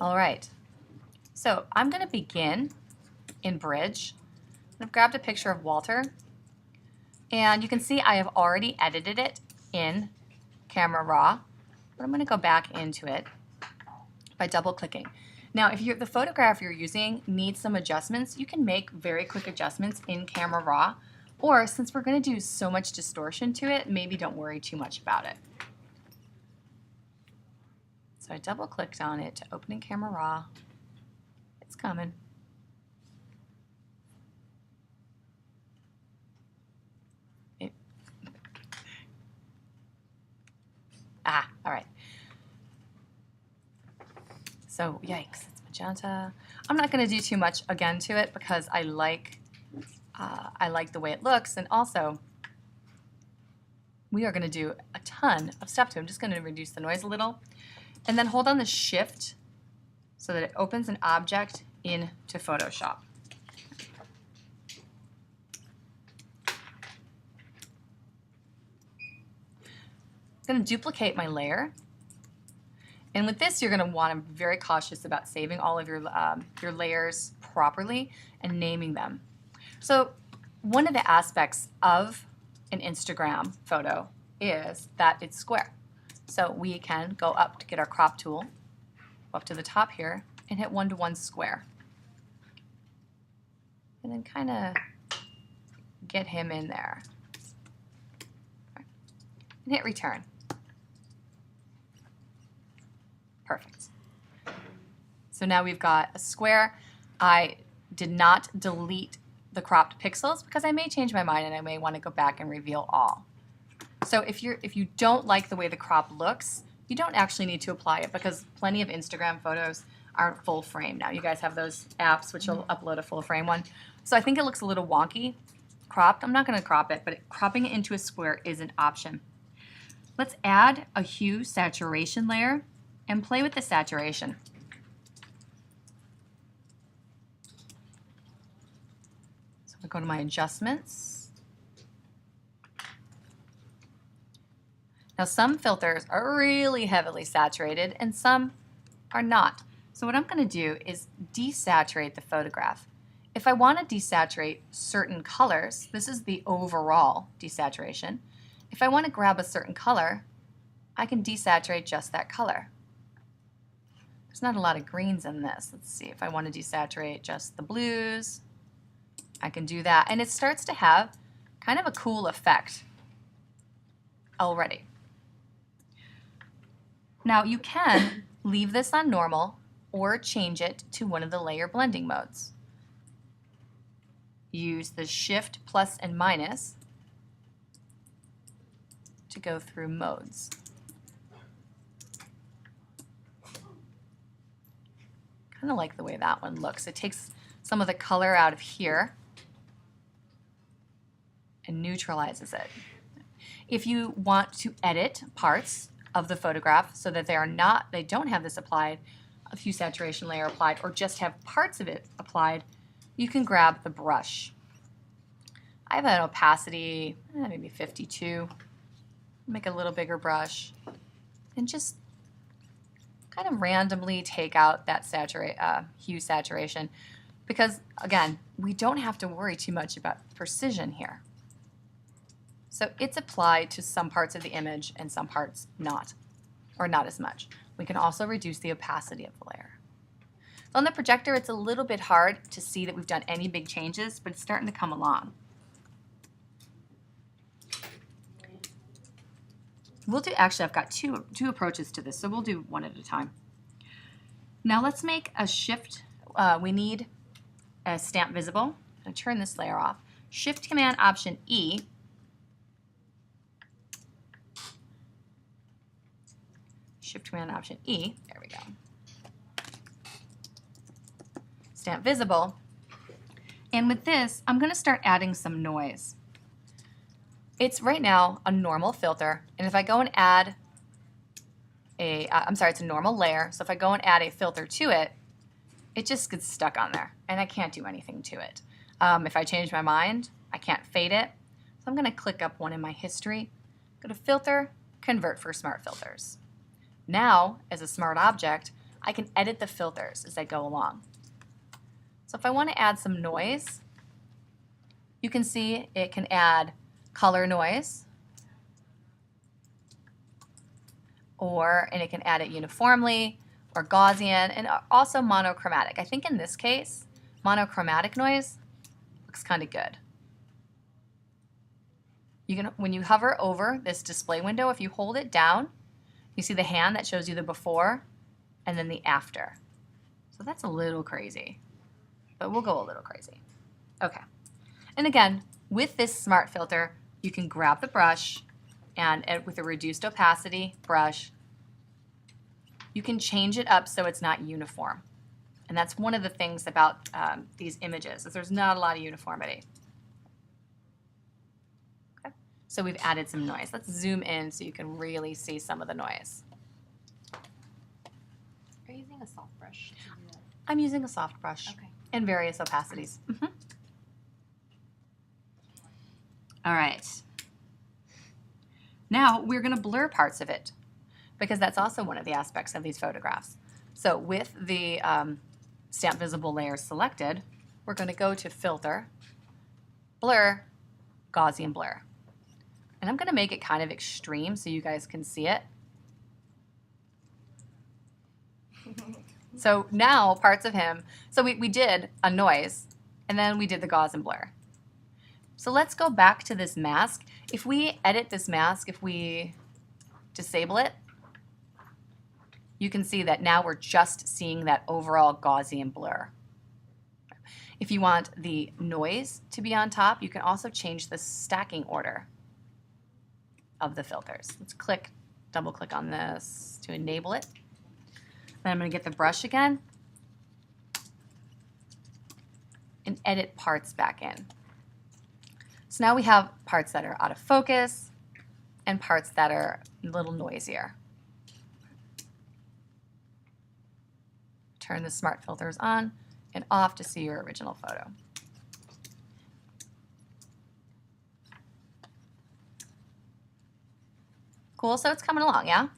All right, so I'm going to begin in Bridge. I've grabbed a picture of Walter, and you can see I have already edited it in Camera Raw, but I'm going to go back into it by double clicking. Now, if the photograph you're using needs some adjustments, you can make very quick adjustments in Camera Raw, or since we're going to do so much distortion to it, maybe don't worry too much about it. So I double clicked on it to open in Camera Raw. It's coming. All right. So yikes, it's magenta. I'm not going to do too much again to it because I like the way it looks, and also we are going to do a ton of stuff to it. I'm just going to reduce the noise a little, and then hold on the Shift so that it opens an object into Photoshop. I'm going to duplicate my layer. And with this, you're going to want to be very cautious about saving all of your layers properly and naming them. So one of the aspects of an Instagram photo is that it's square. So we can go up to get our crop tool, up to the top here, and hit 1-to-1 square. And then kind of get him in there. And hit return. Perfect. So now we've got a square. I did not delete the cropped pixels because I may change my mind and I may want to go back and reveal all. So if you don't like the way the crop looks, you don't actually need to apply it because plenty of Instagram photos aren't full frame now. You guys have those apps which will upload a full frame one. So I think it looks a little wonky cropped. I'm not going to crop it, but cropping it into a square is an option. Let's add a hue saturation layer and play with the saturation. So I go to my adjustments. Now some filters are really heavily saturated and some are not. So what I'm going to do is desaturate the photograph. If I want to desaturate certain colors, this is the overall desaturation. If I want to grab a certain color, I can desaturate just that color. There's not a lot of greens in this. Let's see, if I want to desaturate just the blues, I can do that. And it starts to have kind of a cool effect already. Now you can leave this on normal or change it to one of the layer blending modes. Use the Shift plus and minus to go through modes. Kind of like the way that one looks. It takes some of the color out of here and neutralizes it. If you want to edit parts of the photograph so that they don't have this applied, a hue saturation layer applied, or just have parts of it applied, you can grab the brush. I have an opacity, maybe 52. Make a little bigger brush and just kind of randomly take out that hue saturation because, again, we don't have to worry too much about precision here. So it's applied to some parts of the image and some parts not, or not as much. We can also reduce the opacity of the layer. So on the projector, it's a little bit hard to see that we've done any big changes, but it's starting to come along. Actually, I've got two approaches to this, so we'll do one at a time. Now let's make a shift. We need a stamp visible. I'm going to turn this layer off. Shift Command Option E. Shift Command Option E. There we go. Stamp visible. And with this, I'm going to start adding some noise. It's right now a normal filter, and if I go and add it's a normal layer, so if I go and add a filter to it, it just gets stuck on there, and I can't do anything to it. If I change my mind, I can't fade it, so I'm going to click up one in my history, go to Filter, Convert for Smart Filters. Now, as a smart object, I can edit the filters as I go along. So if I want to add some noise, you can see it can add color noise, and it can add it uniformly or Gaussian, and also monochromatic. I think in this case, monochromatic noise looks kind of good. You can, when you hover over this display window, if you hold it down, you see the hand that shows you the before and then the after. So that's a little crazy, but we'll go a little crazy. Okay. And again, with this smart filter, you can grab the brush and with a reduced opacity brush, you can change it up so it's not uniform. And that's one of the things about these images, is there's not a lot of uniformity. Okay. So we've added some noise. Let's zoom in so you can really see some of the noise. Are you using a soft brush to do that? I'm using a soft brush Okay. in various opacities. All right. Now we're going to blur parts of it, because that's also one of the aspects of these photographs. So with the stamp visible layer selected, we're going to go to Filter, Blur, Gaussian Blur. And I'm going to make it kind of extreme so you guys can see it. So now parts of him, so we did a noise, and then we did the Gaussian Blur. So let's go back to this mask. If we edit this mask, if we disable it, you can see that now we're just seeing that overall Gaussian blur. If you want the noise to be on top, you can also change the stacking order of the filters. Let's double click on this to enable it. Then I'm going to get the brush again and edit parts back in. So now we have parts that are out of focus and parts that are a little noisier. Turn the smart filters on and off to see your original photo. Cool, so it's coming along, yeah?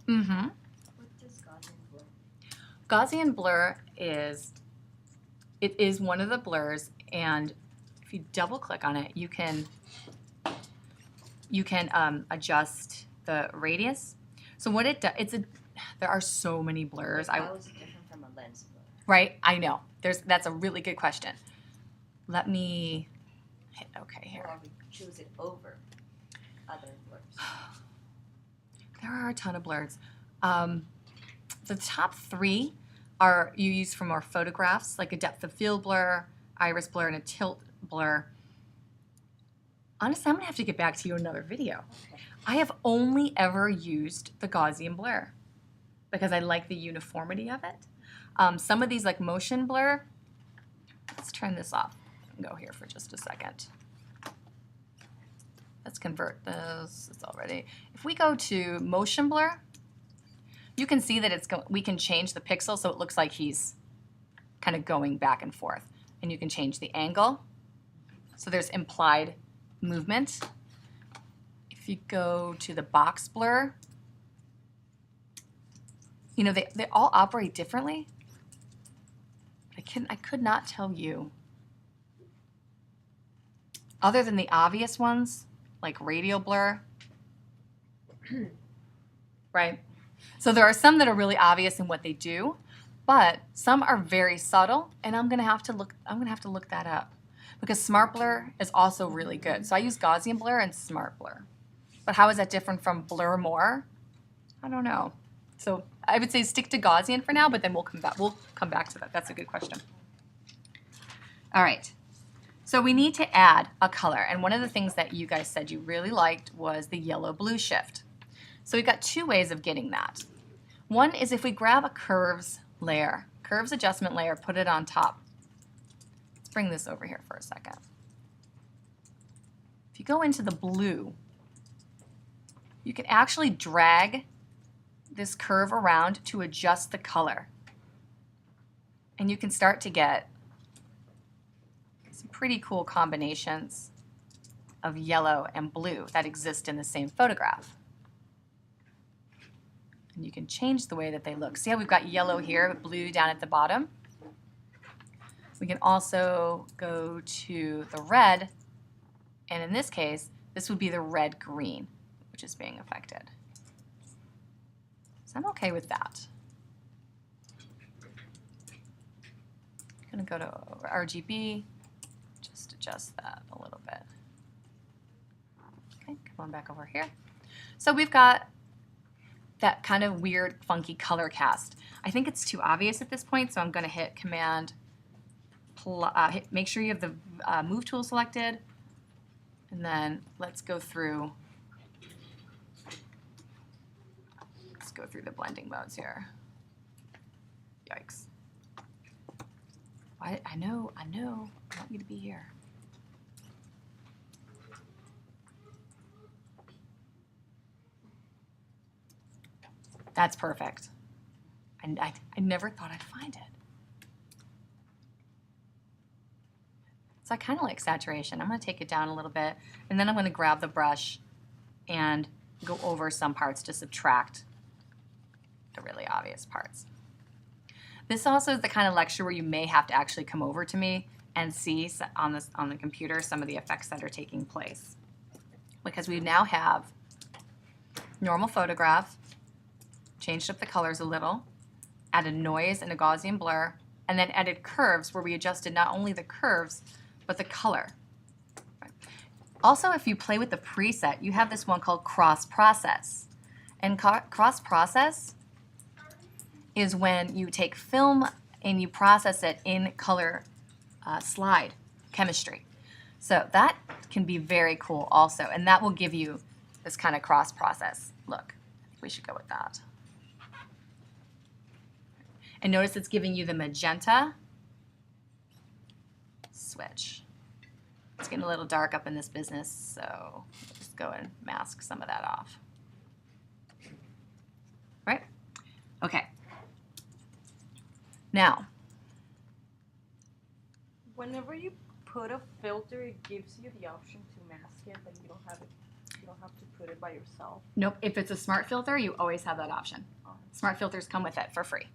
Mm-hmm. What does Gaussian blur? Gaussian blur is one of the blurs, and if you double click on it, you can adjust the radius. So what it does, there are so many blurs. How is it different from a lens blur? Right, I know. That's a really good question. Let me hit OK here. Or we choose it over other blurs? There are a ton of blurs. The top three are you use for more photographs, like a depth of field blur, iris blur, and a tilt blur. Honestly, I'm going to have to get back to you in another video. Okay. I have only ever used the Gaussian blur because I like the uniformity of it. Some of these, like motion blur, let's turn this off and go here for just a second. Let's convert this. It's already. If we go to motion blur, you can see that we can change the pixel so it looks like he's kind of going back and forth. And you can change the angle. So there's implied movement. If you go to the box blur, you know, they all operate differently. I could not tell you, other than the obvious ones, like radial blur, right? So there are some that are really obvious in what they do, but some are very subtle, and I'm gonna have to look that up, because Smart Blur is also really good. So I use Gaussian Blur and Smart Blur. But how is that different from Blur More? I don't know. So I would say stick to Gaussian for now, but then we'll come back to that. That's a good question. All right. So we need to add a color, and one of the things that you guys said you really liked was the yellow-blue shift. So we've got two ways of getting that. One is if we grab a curves layer, curves adjustment layer, put it on top. Let's bring this over here for a second. If you go into the blue, you can actually drag this curve around to adjust the color. And you can start to get some pretty cool combinations of yellow and blue that exist in the same photograph. And you can change the way that they look. See how we've got yellow here, blue down at the bottom? We can also go to the red, and in this case, this would be the red-green, which is being affected. So I'm okay with that. I'm going to go to RGB, just adjust that a little bit. Okay, come on back over here. So we've got that kind of weird, funky color cast. I think it's too obvious at this point, so I'm going to hit Command, make sure you have the Move tool selected, and then let's go through the blending modes here. Yikes. I know, I want you to be here. That's perfect. I never thought I'd find it. So I kind of like saturation. I'm going to take it down a little bit, and then I'm going to grab the brush and go over some parts to subtract the really obvious parts. This also is the kind of lecture where you may have to actually come over to me and see on the computer some of the effects that are taking place. Because we now have normal photograph, changed up the colors a little, added noise and a Gaussian blur, and then added curves where we adjusted not only the curves, but the color. Also, if you play with the preset, you have this one called Cross Process. And Cross Process is when you take film and you process it in color slide chemistry. So that can be very cool also, and that will give you this kind of cross process look. I think we should go with that. And notice it's giving you the magenta switch. It's getting a little dark up in this business, so just go and mask some of that off. Right? Okay. Now, whenever you put a filter, it gives you the option to mask it, but you don't have to put it by yourself. Nope, if it's a smart filter, you always have that option. Smart filters come with it for free.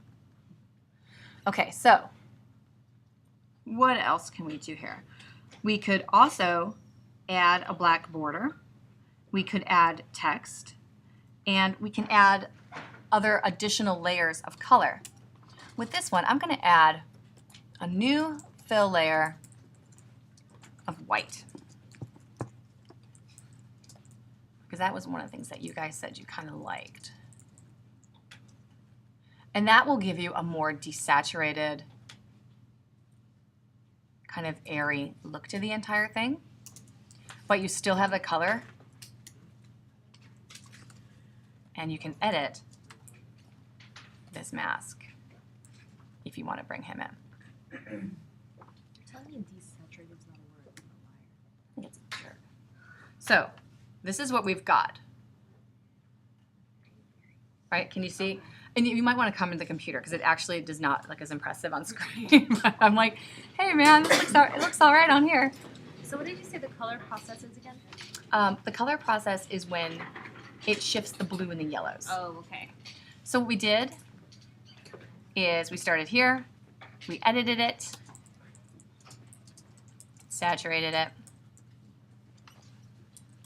Okay, so what else can we do here? We could also add a black border. We could add text, and we can add other additional layers of color. With this one, I'm going to add a new fill layer of white, because that was one of the things that you guys said you kind of liked. And that will give you a more desaturated, kind of airy look to the entire thing, but you still have the color, and you can edit this mask if you want to bring him in. Tell me desaturated is not a word. I'm a liar. It's sure. So this is what we've got. Right? Can you see? And you might want to come to the computer because it actually does not look as impressive on screen. But I'm like, hey man, it looks all right on here. So what did you say the color process is again? The color process is when it shifts the blue and the yellows. Oh, okay. So what we did is we started here, we edited it, saturated it,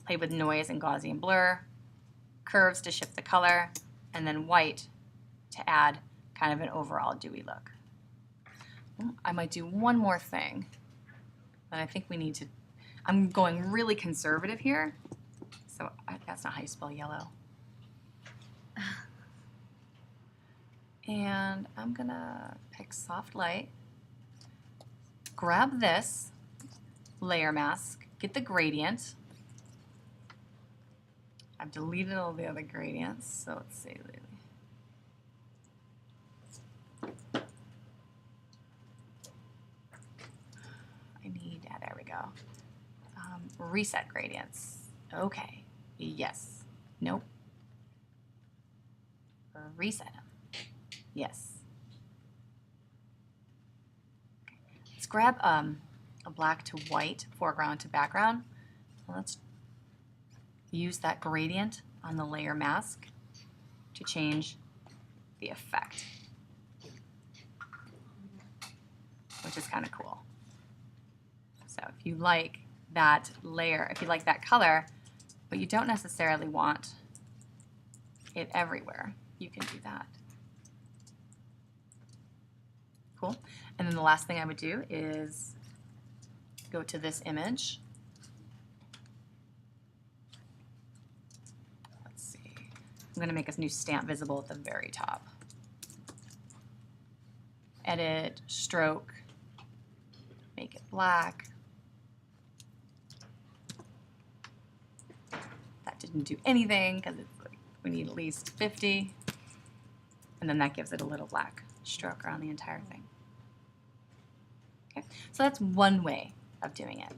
played with noise and Gaussian blur, curves to shift the color, and then white to add kind of an overall dewy look. I might do one more thing that I think we need to, I'm going really conservative here, so that's not how you spell yellow. And I'm gonna pick soft light, grab this layer mask, get the gradient. I've deleted all the other gradients, so let's see. There we go. Reset gradients. Okay. Yes. Nope. Reset them. Yes. Okay. Let's grab a black to white, foreground to background, Let's use that gradient on the layer mask to change the effect, which is kind of cool. So if you like that layer, if you like that color, but you don't necessarily want it everywhere, you can do that. Cool. And then the last thing I would do is go to this image. Let's see. I'm going to make a new stamp visible at the very top. Edit, stroke, make it black. That didn't do anything because it's like we need at least 50. And then that gives it a little black stroke around the entire thing. Okay, so that's one way of doing it.